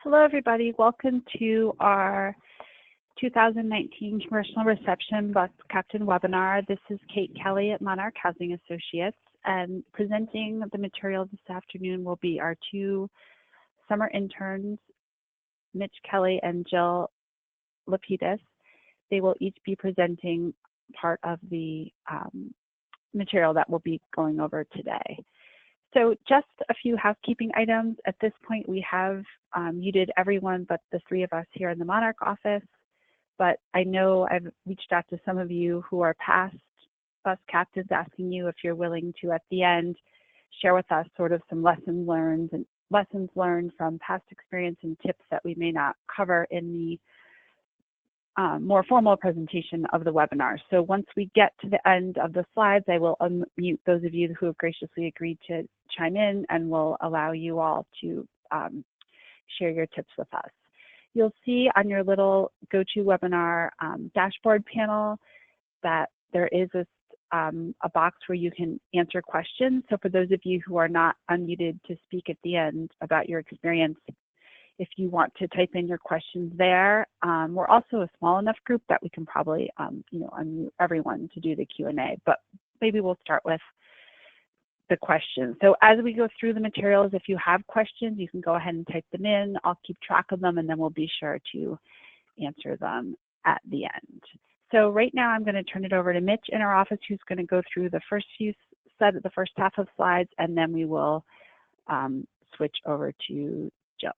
Hello, everybody. Welcome to our 2019 Congressional Reception Bus Captain webinar. This is Kate Kelly at Monarch Housing Associates, and presenting the material this afternoon will be our two summer interns, Mitch Kelly and Jill Lapidus. They will each be presenting part of the material that we'll be going over today. So just a few housekeeping items. At this point, we have muted everyone but the three of us here in the Monarch office. But I know I've reached out to some of you who are past bus captains, asking you if you're willing to, at the end, share with us sort of some lessons learned from past experience and tips that we may not cover in the more formal presentation of the webinar. So once we get to the end of the slides, I will unmute those of you who have graciously agreed to chime in, and will allow you all to share your tips with us. You'll see on your little GoToWebinar dashboard panel that there is a box where you can answer questions. So for those of you who are not unmuted to speak at the end about your experience, if you want to type in your questions there. We're also a small enough group that we can probably unmute everyone to do the Q&A, but maybe we'll start with the questions. So as we go through the materials, if you have questions, you can go ahead and type them in. I'll keep track of them, and then we'll be sure to answer them at the end. So right now I'm going to turn it over to Mitch in our office, who's going to go through the first half of slides, and then we will switch over to Jill.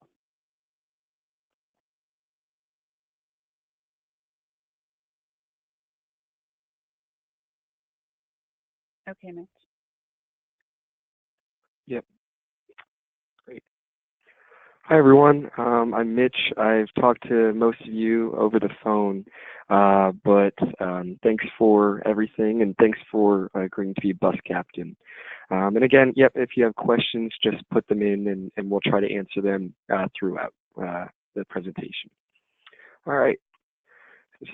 Okay, Mitch. Yep. Great. Hi, everyone. I'm Mitch. I've talked to most of you over the phone, but thanks for everything, and thanks for agreeing to be a bus captain. And again, yep, if you have questions, just put them in, and we'll try to answer them throughout the presentation. All right.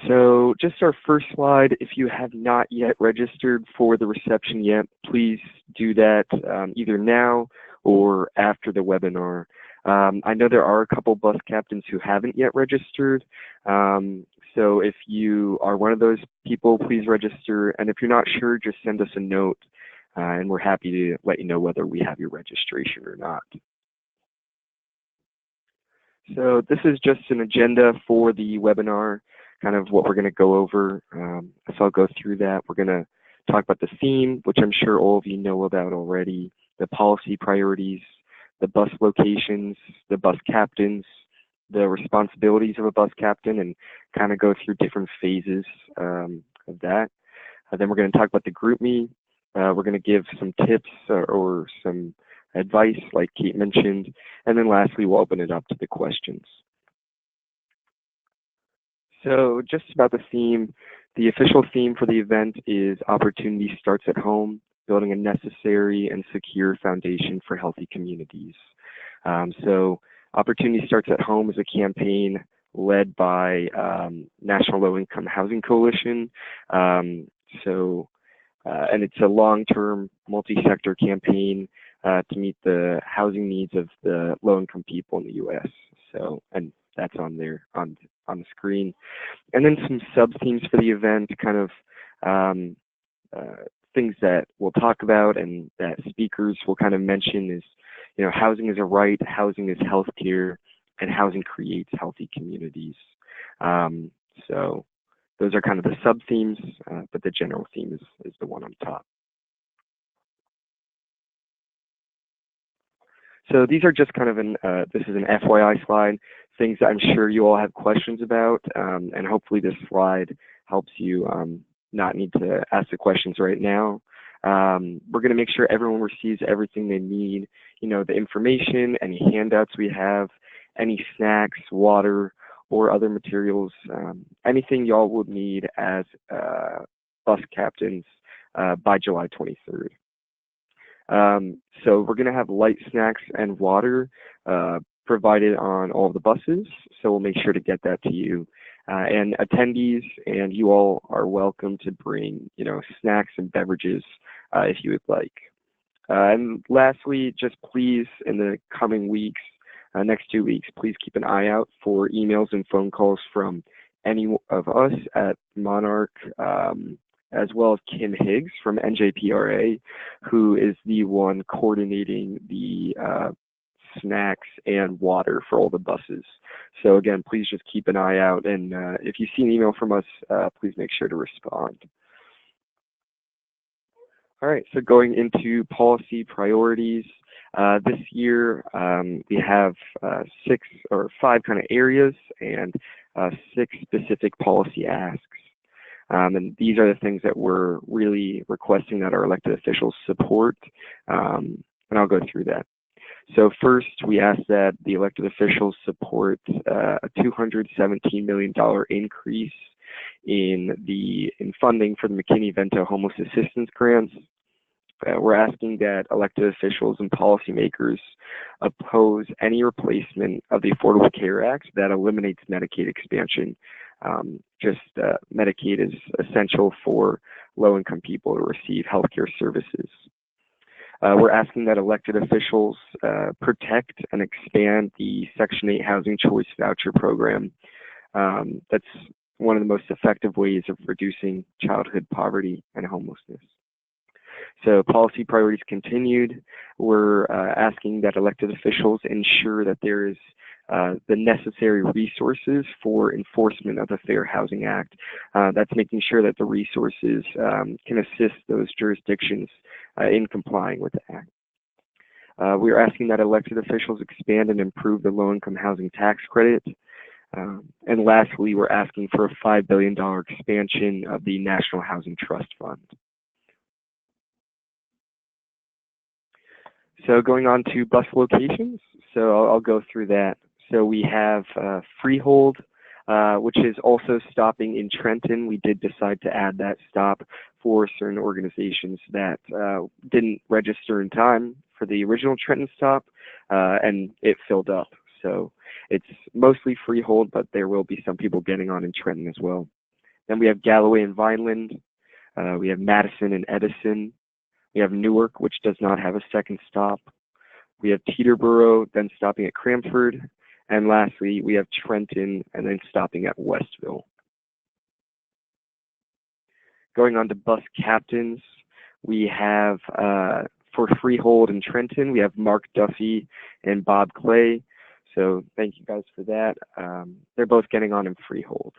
So just our first slide, if you have not yet registered for the reception yet, please do that either now or after the webinar. I know there are a couple bus captains who haven't yet registered. So if you are one of those people, please register. And if you're not sure, just send us a note, and we're happy to let you know whether we have your registration or not. So this is just an agenda for the webinar, kind of what we're going to go over. So I'll go through that. We're going to talk about the theme, which I'm sure all of you know about already, the policy priorities, the bus locations, the bus captains, the responsibilities of a bus captain, and kind of go through different phases of that. Then we're going to talk about the GroupMe. We're going to give some tips or some advice, like Kate mentioned. And then lastly, we'll open it up to the questions. So just about the theme, the official theme for the event is Opportunity Starts at Home, building a necessary and secure foundation for healthy communities. So Opportunity Starts at Home is a campaign led by National Low Income Housing Coalition. And it's a long-term multi-sector campaign to meet the housing needs of the low-income people in the U.S. So, and that's on there on the screen. And then some sub-themes for the event, kind of things that we'll talk about and that speakers will kind of mention is, housing is a right, housing is healthcare, and housing creates healthy communities. So those are kind of the sub-themes, but the general theme is the one on top. So these are just kind of this is an FYI slide, things that I'm sure you all have questions about, and hopefully this slide helps you not need to ask the questions right now. We're going to make sure everyone receives everything they need, the information, any handouts we have, any snacks, water, or other materials, anything y'all would need as bus captains by July 23rd. So we're going to have light snacks and water provided on all of the buses, so we'll make sure to get that to you. And attendees and you all are welcome to bring, snacks and beverages if you would like. And lastly, just please, in the coming weeks, next 2 weeks, please keep an eye out for emails and phone calls from any of us at Monarch, as well as Kim Higgs from NJPRA, who is the one coordinating the snacks and water for all the buses. So again, please just keep an eye out, and if you see an email from us, please make sure to respond. All right, so going into policy priorities, this year we have 6 or 5 kind of areas and 6 specific policy asks. And these are the things that we're really requesting that our elected officials support, and I'll go through that. So first, we ask that the elected officials support a $217 million increase in funding for the McKinney-Vento homeless assistance grants. We're asking that elected officials and policymakers oppose any replacement of the Affordable Care Act that eliminates Medicaid expansion. Medicaid is essential for low-income people to receive healthcare services. We're asking that elected officials protect and expand the Section 8 Housing Choice Voucher Program. That's one of the most effective ways of reducing childhood poverty and homelessness. So policy priorities continued. We're asking that elected officials ensure that there is the necessary resources for enforcement of the Fair Housing Act. That's making sure that the resources can assist those jurisdictions in complying with the Act. We're asking that elected officials expand and improve the low-income housing tax credit. And lastly, we're asking for a $5 billion expansion of the National Housing Trust Fund. So going on to bus locations, so I'll go through that. So we have Freehold, which is also stopping in Trenton. We did decide to add that stop for certain organizations that didn't register in time for the original Trenton stop, and it filled up. So it's mostly Freehold, but there will be some people getting on in Trenton as well. Then we have Galloway and Vineland. We have Madison and Edison. We have Newark, which does not have a second stop. We have Teterboro, then stopping at Cranford. And lastly, we have Trenton, and then stopping at Westville. Going on to bus captains, we have, for Freehold and Trenton, we have Mark Duffy and Bob Clay. So thank you guys for that. They're both getting on in Freehold.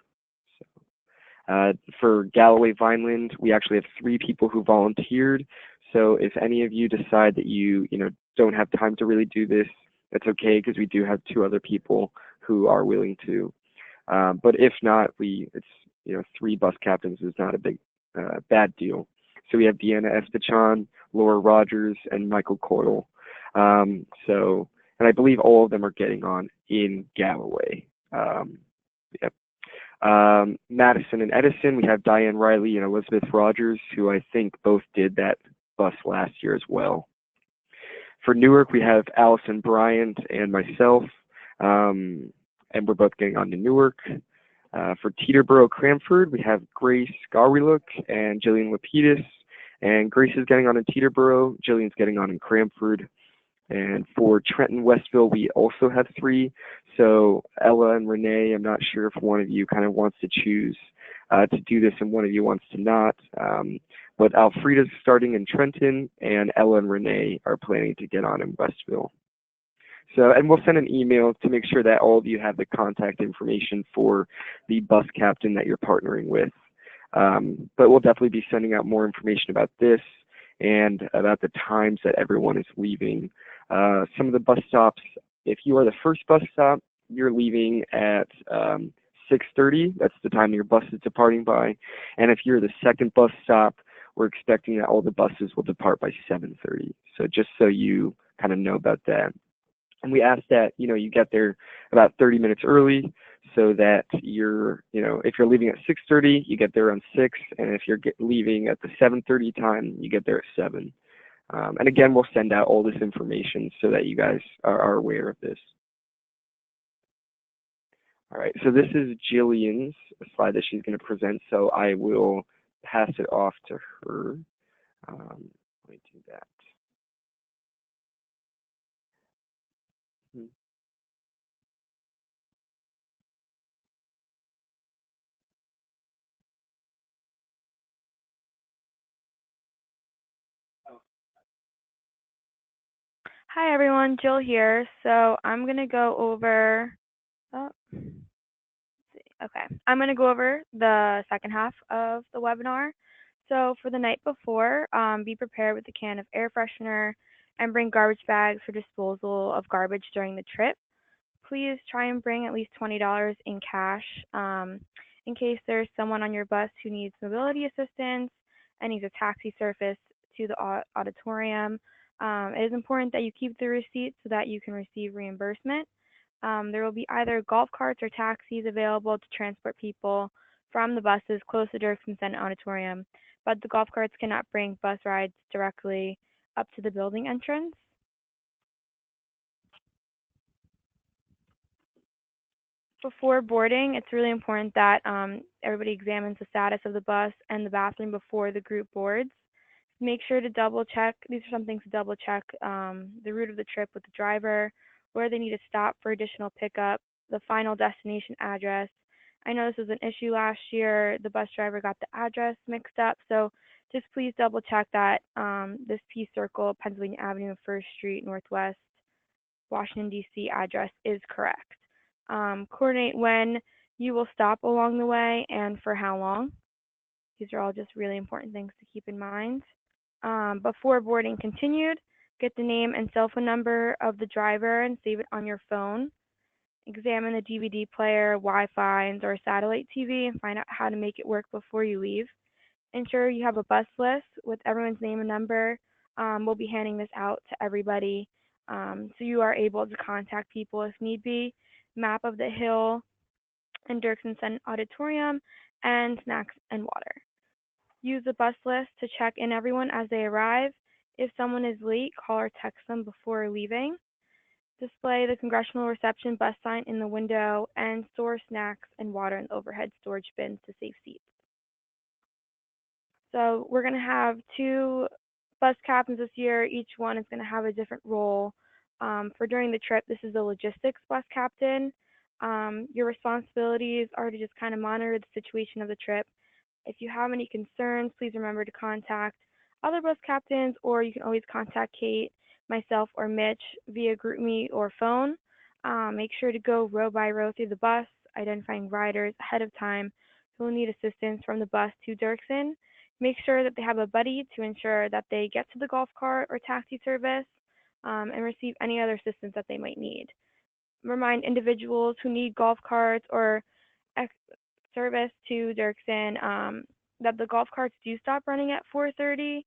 For Galloway Vineland, we actually have 3 people who volunteered. So if any of you decide that you don't have time to really do this, that's okay, because we do have 2 other people who are willing to. But if not, it's 3 bus captains is not a big bad deal. So we have Deanna Espachon, Laura Rogers, and Michael Coyle. And I believe all of them are getting on in Galloway. Yep. Madison and Edison, we have Diane Riley and Elizabeth Rogers, who I think both did that bus last year as well. For Newark, we have Allison Bryant and myself, and we're both getting on to Newark. For Teterboro Cranford, we have Grace Garwiluk and Jillian Lapidus, and Grace is getting on in Teterboro, Jillian's getting on in Cranford. And for Trenton Westville, we also have 3. So Ella and Renee, I'm not sure if one of you kind of wants to choose to do this and one of you wants to not. But Alfreda's starting in Trenton, and Ella and Renee are planning to get on in Westville. So, and we'll send an email to make sure that all of you have the contact information for the bus captain that you're partnering with. But we'll definitely be sending out more information about this and about the times that everyone is leaving. Some of the bus stops, if you are the first bus stop, you're leaving at 6:30. That's the time your bus is departing by. And if you're the second bus stop, we're expecting that all the buses will depart by 7:30. So just so you kind of know about that. And we ask that, you get there about 30 minutes early so that if you're leaving at 6:30, you get there around 6. And if you're leaving at the 7:30 time, you get there at 7. And again, we'll send out all this information so that you guys are aware of this. All right, so this is Jillian's slide that she's going to present, so I will pass it off to her. Let me do that. Hi everyone, Jill here. So I'm gonna go over. Oh, let's see. Okay, I'm gonna go over the second half of the webinar. So for the night before, be prepared with a can of air freshener and bring garbage bags for disposal of garbage during the trip. Please try and bring at least $20 in cash in case there's someone on your bus who needs mobility assistance and needs a taxi service to the auditorium. It is important that you keep the receipt so that you can receive reimbursement. There will be either golf carts or taxis available to transport people from the buses close to Dirksen Senate Auditorium, but the golf carts cannot bring bus rides directly up to the building entrance. Before boarding, it's really important that everybody examines the status of the bus and the bathroom before the group boards. Make sure to double check, these are some things to double check, the route of the trip with the driver, where they need to stop for additional pickup, the final destination address. I know this was an issue last year. The bus driver got the address mixed up, so just please double check that this P Circle, Pennsylvania Avenue, 1st Street, Northwest, Washington, D.C. address is correct. Coordinate when you will stop along the way and for how long. These are all just really important things to keep in mind. Before boarding continued, get the name and cell phone number of the driver and save it on your phone. Examine the DVD player, Wi-Fi, or satellite TV and find out how to make it work before you leave. Ensure you have a bus list with everyone's name and number. We'll be handing this out to everybody so you are able to contact people if need be. Map of the hill and Dirksen Senate Auditorium, and snacks and water. Use the bus list to check in everyone as they arrive. If someone is late, call or text them before leaving. Display the Congressional Reception bus sign in the window and store snacks and water in the overhead storage bins to save seats. So we're going to have 2 bus captains this year. Each one is going to have a different role. For during the trip, this is the logistics bus captain. Your responsibilities are to just kind of monitor the situation of the trip. If you have any concerns, please remember to contact other bus captains, or you can always contact Kate, myself, or Mitch via GroupMe or phone. Make sure to go row by row through the bus, identifying riders ahead of time who will need assistance from the bus to Dirksen. Make sure that they have a buddy to ensure that they get to the golf cart or taxi service and receive any other assistance that they might need. Remind individuals who need golf carts or service to Dirksen that the golf carts do stop running at 4:30.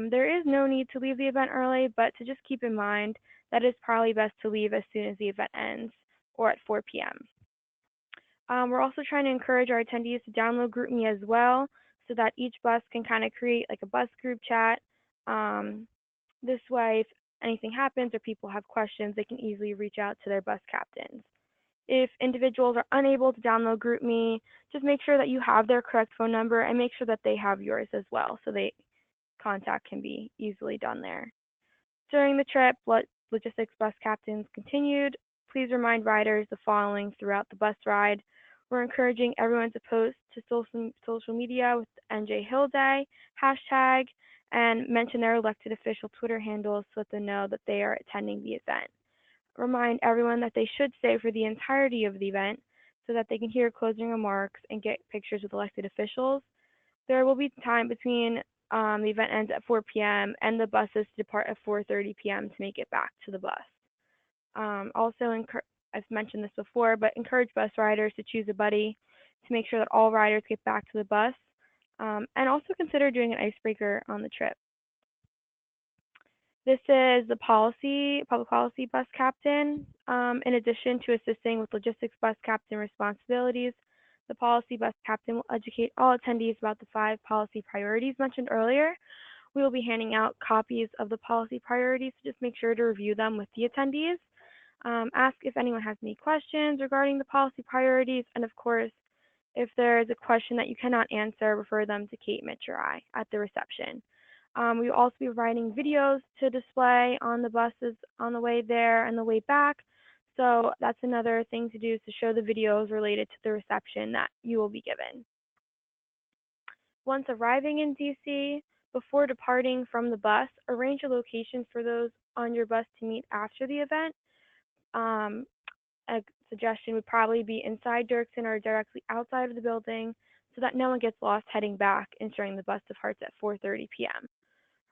There is no need to leave the event early, but to just keep in mind that it's probably best to leave as soon as the event ends or at 4 p.m. We're also trying to encourage our attendees to download GroupMe as well so that each bus can kind of create like a bus group chat. This way, if anything happens or people have questions, they can easily reach out to their bus captains. If individuals are unable to download GroupMe, just make sure that you have their correct phone number and make sure that they have yours as well so contact can be easily done there. During the trip, logistics bus captains continued. Please remind riders the following throughout the bus ride. We're encouraging everyone to post to social media with the NJ Hill Day hashtag and mention their elected official Twitter handles so that they know that they are attending the event. Remind everyone that they should stay for the entirety of the event so that they can hear closing remarks and get pictures with elected officials. There will be time between the event ends at 4 p.m. and the buses depart at 4:30 p.m. to make it back to the bus. Also, I've mentioned this before, but encourage bus riders to choose a buddy to make sure that all riders get back to the bus, and also consider doing an icebreaker on the trip. This is the public policy bus captain. In addition to assisting with logistics bus captain responsibilities, the policy bus captain will educate all attendees about the 5 policy priorities mentioned earlier. We will be handing out copies of the policy priorities, so just make sure to review them with the attendees. Ask if anyone has any questions regarding the policy priorities, and of course, if there is a question that you cannot answer, refer them to Kate, Mitch, or I at the reception. We will also be providing videos to display on the buses on the way there and the way back. So that's another thing to do, is to show the videos related to the reception that you will be given. Once arriving in DC, Before departing from the bus, arrange a location for those on your bus to meet after the event. A suggestion would probably be inside Dirksen or directly outside of the building so that no one gets lost heading back, ensuring the bus departs at 4:30 p.m.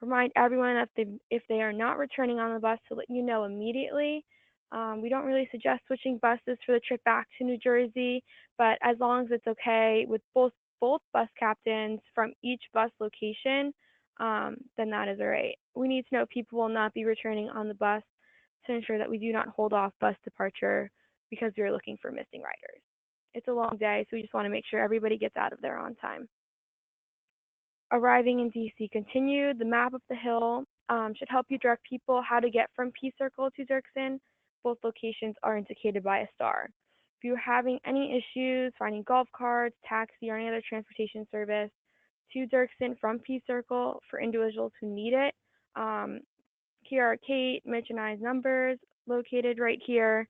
Remind everyone that if they are not returning on the bus to let you know immediately. We don't really suggest switching buses for the trip back to New Jersey, but as long as it's okay with both bus captains from each bus location, then that is all right. We need to know people will not be returning on the bus to ensure that we do not hold off bus departure because we are looking for missing riders. It's a long day, so we just want to make sure everybody gets out of there on time. Arriving in DC continued, the map of the hill should help you direct people how to get from P Circle to Dirksen. Both locations are indicated by a star. If you're having any issues finding golf carts, taxi, or any other transportation service to Dirksen from P Circle for individuals who need it, here are Kate, Mitch, and I's numbers located right here.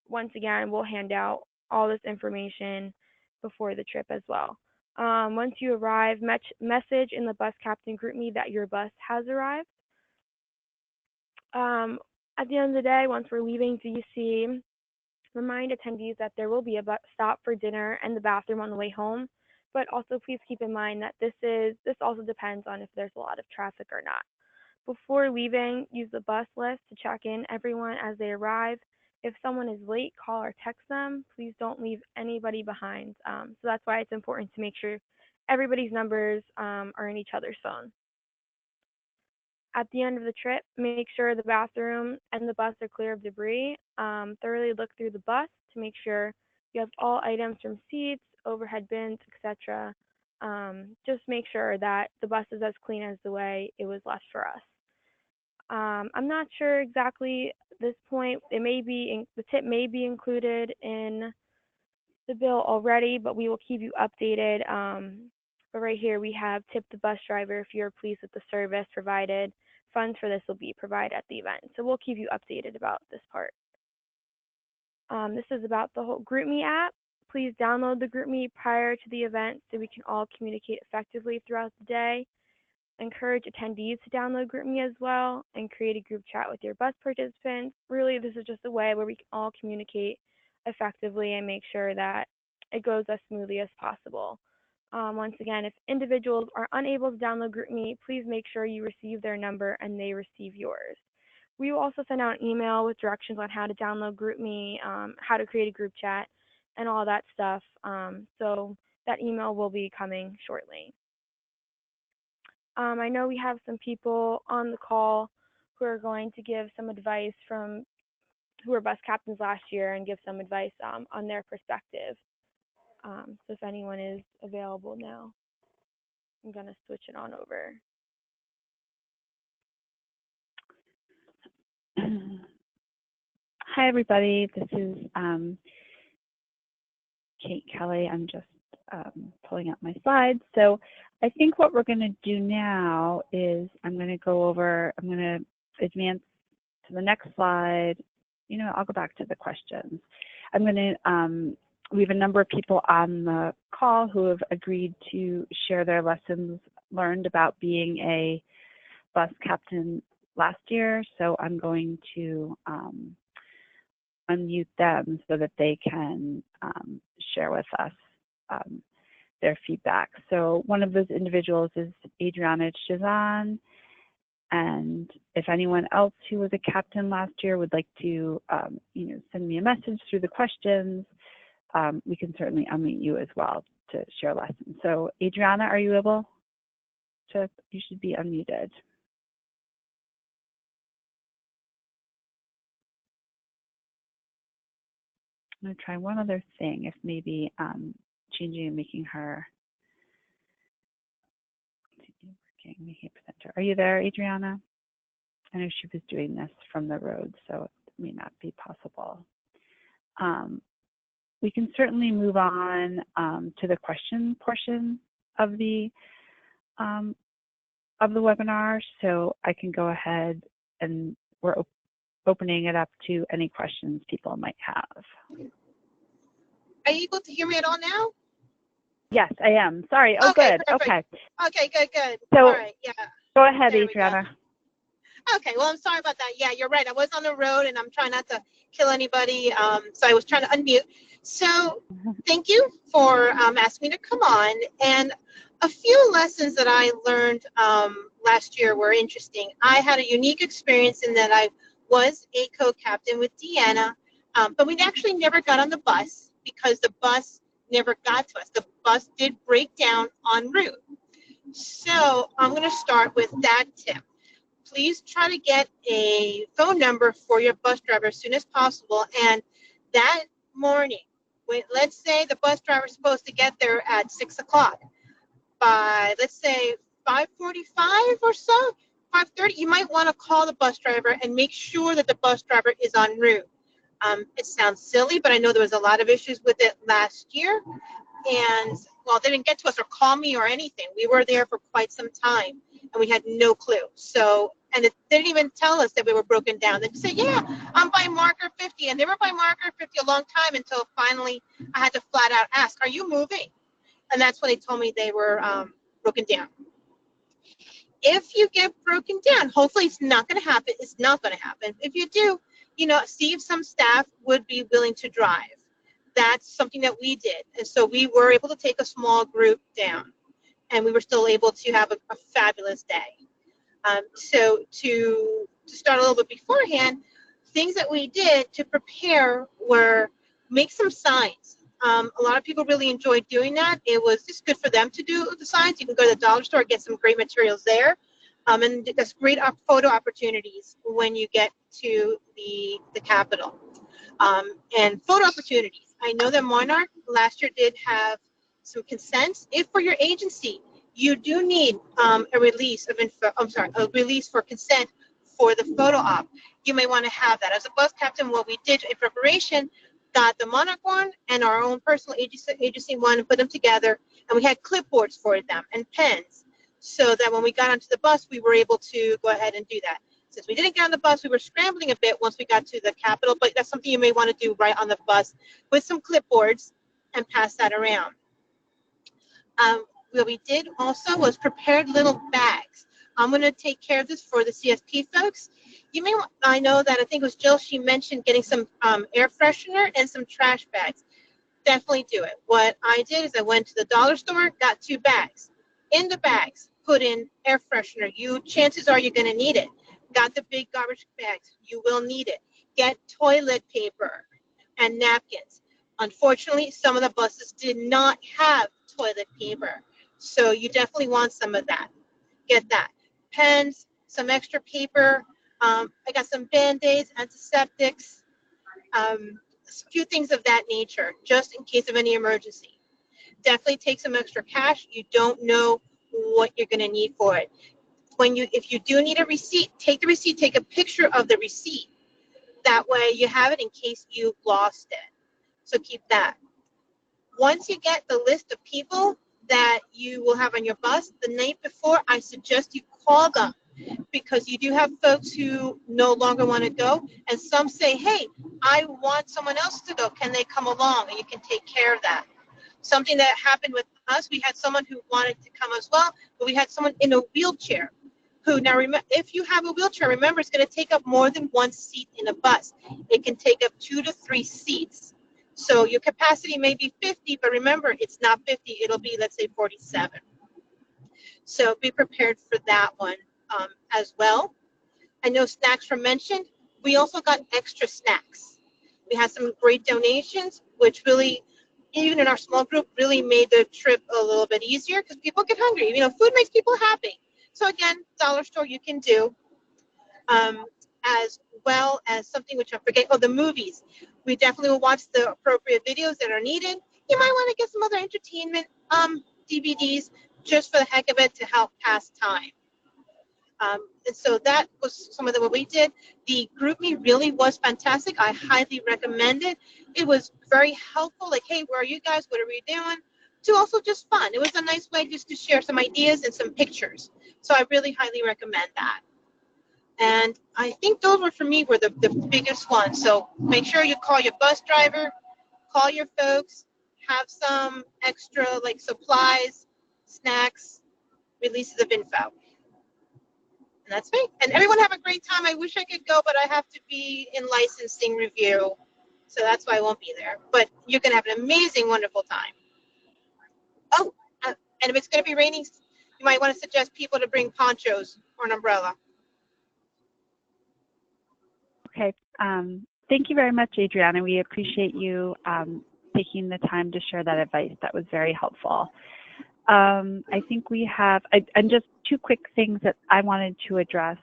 Once again, we'll hand out all this information before the trip as well. Once you arrive, message in the bus captain GroupMe that your bus has arrived. At the end of the day, once we're leaving DC, remind attendees that there will be a bus stop for dinner and the bathroom on the way home, but also please keep in mind that this also depends on if there's a lot of traffic or not. Before leaving, use the bus list to check in everyone as they arrive. If someone is late, call or text them. Please don't leave anybody behind. So that's why it's important to make sure everybody's numbers are in each other's phone. At the end of the trip, make sure the bathroom and the bus are clear of debris. Thoroughly look through the bus to make sure you have all items from seats, overhead bins, etc. Just make sure that the bus is as clean as the way it was left for us. I'm not sure exactly at this point. The tip may be included in the bill already, but we will keep you updated. But right here we have tip the bus driver if you're pleased with the service provided. Funds for this will be provided at the event. So we'll keep you updated about this part. This is about the whole GroupMe app. Please download the GroupMe prior to the event so we can all communicate effectively throughout the day. Encourage attendees to download GroupMe as well and create a group chat with your bus participants. Really, this is just a way where we can all communicate effectively and make sure that it goes as smoothly as possible. Once again, if individuals are unable to download GroupMe, please make sure you receive their number and they receive yours. We will also send out an email with directions on how to download GroupMe, how to create a group chat, and all that stuff. So that email will be coming shortly. I know we have some people on the call who are going to give some advice who were bus captains last year and give some advice on their perspective. So if anyone is available now, I'm going to switch it on over. Hi, everybody. This is Kate Kelly. I'm just pulling up my slides. So I think what we're going to do now is I'm going to advance to the next slide. You know, I'll go back to the questions. We have a number of people on the call who have agreed to share their lessons learned about being a bus captain last year. So I'm going to unmute them so that they can share with us their feedback. So one of those individuals is Adriana Chazan. And if anyone else who was a captain last year would like to send me a message through the questions, we can certainly unmute you as well to share lessons. So Adriana, are you able to? You should be unmuted. I'm going to try one other thing, if maybe changing and making her making a presenter. Are you there, Adriana? I know she was doing this from the road, so it may not be possible. We can certainly move on to the question portion of the webinar. So I can go ahead and we're opening it up to any questions people might have. Are you able to hear me at all now? Yes, I am. Sorry. Oh, Okay, good. perfect. Okay. Okay, good. So All right, yeah. go ahead, There we go. Adriana. Okay, well, I'm sorry about that. Yeah, you're right. I was on the road, and I'm trying not to kill anybody, so I was trying to unmute. So thank you for asking me to come on. And a few lessons that I learned last year were interesting. I had a unique experience in that I was a co-captain with Deanna, but we actually never got on the bus because the bus never got to us. The bus did break down en route. So I'm going to start with that tip. Please try to get a phone number for your bus driver as soon as possible. And that morning, let's say the bus driver is supposed to get there at 6 o'clock. By, let's say, 5:45 or so, 5:30, you might want to call the bus driver and make sure that the bus driver is en route. It sounds silly, but I know there was a lot of issues with it last year. And, well, they didn't get to us or call me or anything. We were there for quite some time, and we had no clue. So, and they didn't even tell us that we were broken down. They just said, yeah, I'm by marker 50. And they were by marker 50 a long time until finally I had to flat out ask, are you moving? And that's when they told me they were broken down. If you get broken down, hopefully it's not going to happen. It's not going to happen. If you do, see if some staff would be willing to drive. That's something that we did. And so we were able to take a small group down, and we were still able to have a fabulous day. So to start a little bit beforehand, things that we did to prepare were make some signs. A lot of people really enjoyed doing that. It was just good for them to do the signs. You can go to the dollar store, get some great materials there. And that's great photo opportunities when you get to the Capitol. And photo opportunities. I know that Monarch last year did have some consents. If for your agency, you do need a release for consent for the photo op, you may want to have that. As a bus captain, what we did in preparation, got the Monarch one and our own personal agency one and put them together, and we had clipboards for them and pens, so that when we got onto the bus, we were able to go ahead and do that. Since we didn't get on the bus, we were scrambling a bit once we got to the Capitol, but that's something you may want to do right on the bus with some clipboards and pass that around. What we did also was prepared little bags. I'm going to take care of this for the CSP folks. I know that I think it was Jill, she mentioned getting some air freshener and some trash bags. Definitely do it. What I did is I went to the dollar store, got 2 bags. In the bags, put in air freshener. Chances are you're going to need it. Got the big garbage bags. You will need it. Get toilet paper and napkins. Unfortunately, some of the buses did not have toilet paper, so you definitely want some of that. Get that. Pens, some extra paper. I got some Band-Aids, antiseptics, a few things of that nature, just in case of any emergency. Definitely take some extra cash. You don't know what you're going to need for it. If you do need a receipt, take the receipt, take a picture of the receipt. That way you have it in case you lost it. So keep that. Once you get the list of people that you will have on your bus, the night before, I suggest you call them, because you do have folks who no longer want to go, and some say, hey, I want someone else to go. Can they come along? And you can take care of that. Something that happened with us, we had someone who wanted to come as well, but we had someone in a wheelchair. Now, if you have a wheelchair, remember, it's going to take up more than 1 seat in a bus. It can take up 2 to 3 seats. So your capacity may be 50, but remember, it's not 50. It'll be, let's say, 47. So be prepared for that one as well. I know snacks were mentioned. We also got extra snacks. We had some great donations, which really, even in our small group, really made the trip a little bit easier because people get hungry. Food makes people happy. So again, dollar store you can do, as well as something which I forget. Oh, the movies. We definitely will watch the appropriate videos that are needed. You might want to get some other entertainment DVDs just for the heck of it to help pass time. And so that was some of what we did. The GroupMe really was fantastic. I highly recommend it. It was very helpful. Like, hey, where are you guys? What are we doing? To also just fun. It was a nice way just to share some ideas and some pictures. So I really highly recommend that. And I think those were, for me, were the biggest ones. So make sure you call your bus driver, call your folks, have some extra like supplies, snacks, releases of info. And that's me. And everyone have a great time. I wish I could go, but I have to be in licensing review. So that's why I won't be there. But you're going to have an amazing, wonderful time. Oh, and if it's going to be raining, you might want to suggest people to bring ponchos or an umbrella. Okay. Thank you very much, Adriana. We appreciate you taking the time to share that advice. That was very helpful. I think we have, and just two quick things that I wanted to address.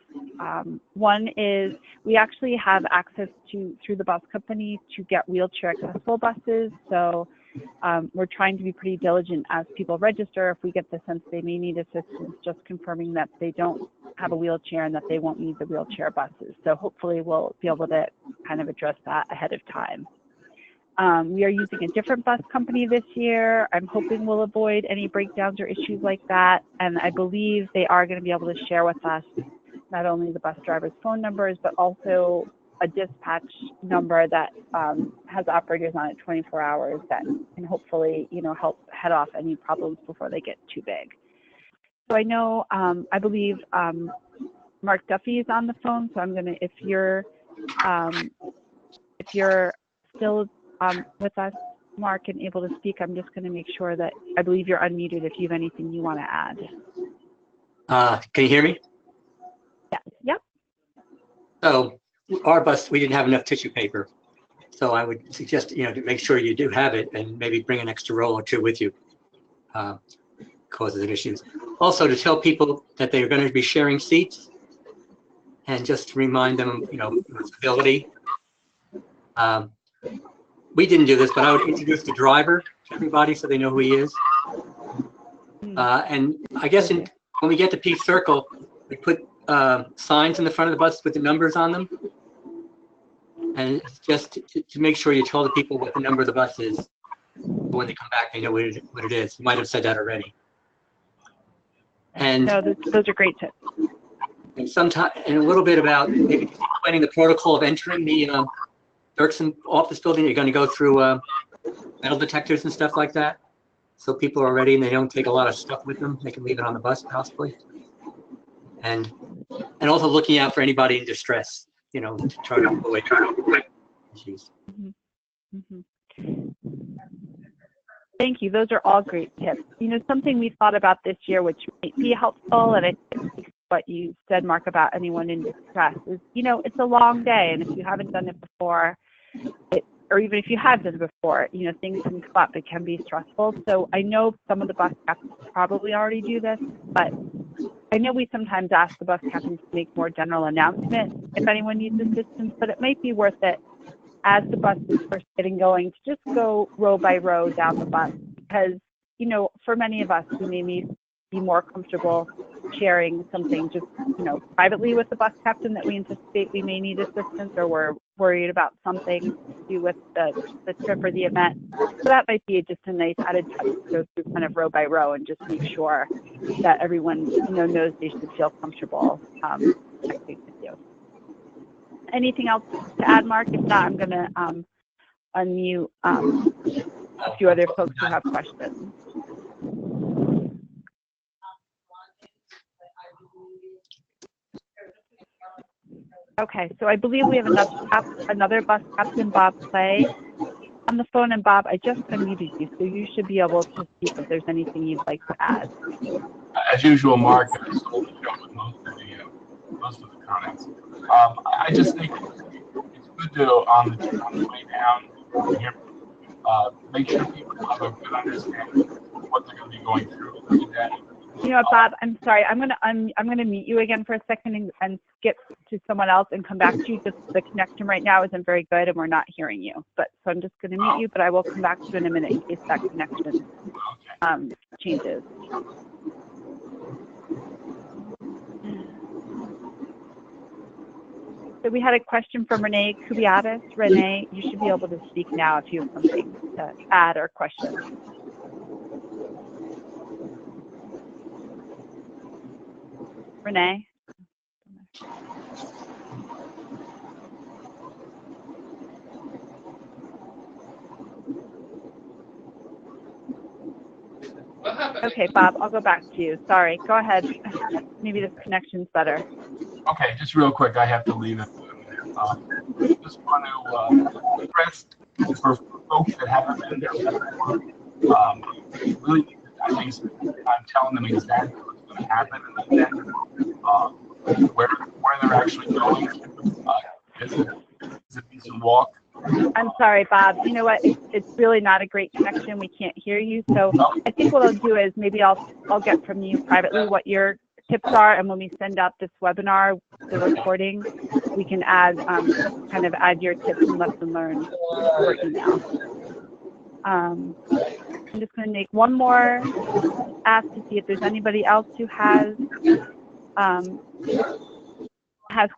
One is we actually have access to, through the bus company, to get wheelchair accessible buses. So we're trying to be pretty diligent as people register. If we get the sense they may need assistance, just confirming that they don't have a wheelchair and that they won't need the wheelchair buses. So hopefully we'll be able to kind of address that ahead of time. We are using a different bus company this year. I'm hoping we'll avoid any breakdowns or issues like that. And I believe they are going to be able to share with us not only the bus driver's phone numbers, but also a dispatch number that has operators on it 24 hours that can hopefully, help head off any problems before they get too big. So I know, I believe Mark Duffy is on the phone. So I'm going to, if you're still with us, Mark, and able to speak, I'm just going to make sure that I believe you're unmuted if you have anything you want to add. Can you hear me? Yeah. Yep. So our bus, we didn't have enough tissue paper. So I would suggest, to make sure you do have it and maybe bring an extra roll or two with you. Causes of issues. Also to tell people that they are going to be sharing seats and just to remind them, responsibility. We didn't do this, but I would introduce the driver to everybody so they know who he is. And I guess when we get to Peace Circle, we put signs in the front of the bus with the numbers on them. And it's just to make sure you tell the people what the number of the bus is. When they come back, they know what it is. You might have said that already. And no, those are great tips. And a little bit about maybe explaining the protocol of entering the Dirksen office building. You're going to go through metal detectors and stuff like that. So people are ready and they don't take a lot of stuff with them. They can leave it on the bus possibly. And also looking out for anybody in distress, to try to avoid issues. Thank you. Those are all great tips. Something we thought about this year, which might be helpful, and I think what you said, Mark, about anyone in distress is, it's a long day, and if you haven't done it before, or even if you have done it before, things can come up. It can be stressful. So I know some of the bus captains probably already do this, but I know we sometimes ask the bus captains to make more general announcements if anyone needs assistance, but it might be worth it as the bus is first getting going to just go row by row down the bus, because, for many of us, we may be more comfortable sharing something just, privately with the bus captain that we anticipate we may need assistance, or we're worried about something to do with the trip or the event. So that might be just a nice added touch to go through kind of row by row and just make sure that everyone, knows they should feel comfortable connecting with you. Anything else to add, Mark? If not, I'm going to unmute a few other folks who have questions. Okay, so I believe we have another bus captain, Bob Clay, on the phone. And Bob, I just unmuted you, so you should be able to speak if there's anything you'd like to add. As usual, Mark, I stole the show with most of the comments. I just think it's good to, on the way down here, make sure people have a good understanding of what they're going to be going through every day. Bob, I'm sorry. I'm gonna mute you again for a second and skip to someone else and come back to you. Just the connection right now isn't very good and we're not hearing you. So I'm just gonna mute you, but I will come back to you in a minute in case that connection changes. So we had a question from Renee Kubiatis. Renee, you should be able to speak now if you have something to add or question. Renee? Okay, Bob, I'll go back to you. Sorry, go ahead. Maybe this connection's better. Okay, just real quick, I have to leave it. Just want to express for folks that haven't been there before, really, I think I'm telling them exactly what's going to happen and then where they're actually going. Is a decent walk. I'm sorry, Bob. You know what? It's really not a great connection. We can't hear you. So I think what I'll do is maybe I'll get from you privately what your tips are, and when we send out this webinar, the recording, we can add kind of add your tips and lesson learned for email. I'm just going to make one more ask to see if there's anybody else who has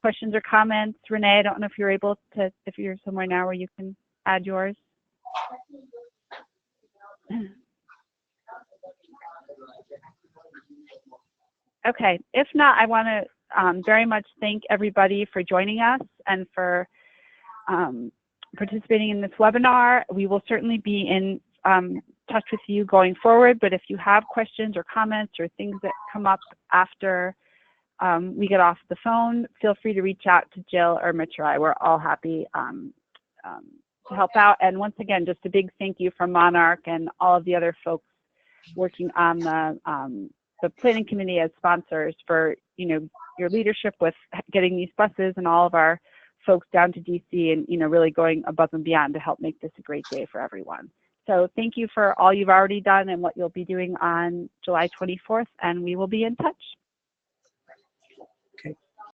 questions or comments. Renee, I don't know if you're able to, if you're somewhere now where you can add yours. Okay, if not, I want to very much thank everybody for joining us and for participating in this webinar. We will certainly be in touch with you going forward, but if you have questions or comments or things that come up after we get off the phone, feel free to reach out to Jill or Mitch or I. We're all happy to help out. And once again, just a big thank you from Monarch and all of the other folks working on the planning committee as sponsors for, you know, your leadership with getting these buses and all of our folks down to DC and, you know, really going above and beyond to help make this a great day for everyone. So thank you for all you've already done and what you'll be doing on July 24th, and we will be in touch.